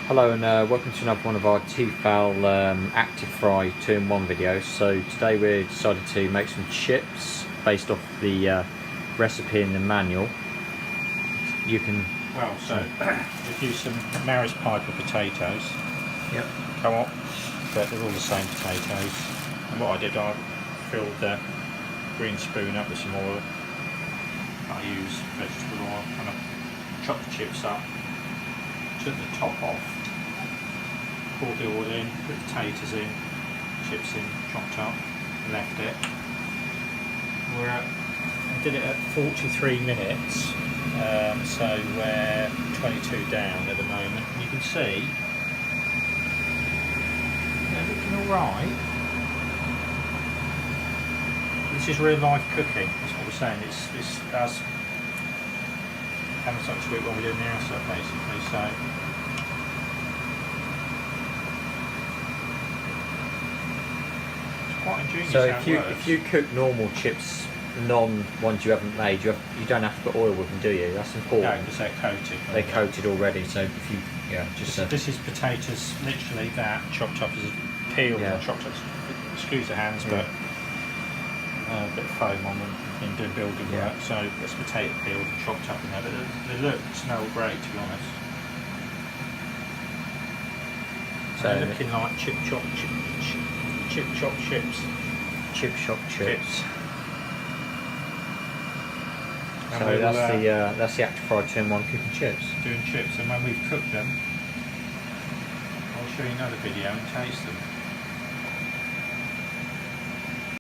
Hello and welcome to another one of our Tefal ActiFry 2-in-1 videos. So today we decided to make some chips based off the recipe in the manual. You can... we've used some Maris Piper potatoes. Yep. Co-op, but they're all the same potatoes. And what I did, I filled the green spoon up with some oil. I use vegetable oil, kind of chop the chips up, took the top off, poured the oil in, put potatoes in, chips in, chopped up, left it. I did it at 43 minutes, so we're 22 down at the moment. And you can see they're looking alright. This is real life cooking, that's what we're saying. It's us having something to eat when we're doing the house up basically. So quite ingenious. So how if you cook normal chips, ones you haven't made, you don't have to put oil with them, do you? That's important. No, because they're coated. They're coated already. So if you This is potatoes, literally that chopped up as peeled and chopped up. Excuse the hands, but a bit of foam on them in doing building work. So it's potato peeled and chopped up in there. But they smell great, to be honest. So they're looking like chip chop chips. Chip shop chips. And So that's the ActiFry 2-in-1 cooking chips. Doing chips, and when we've cooked them, I'll show you another video and taste them.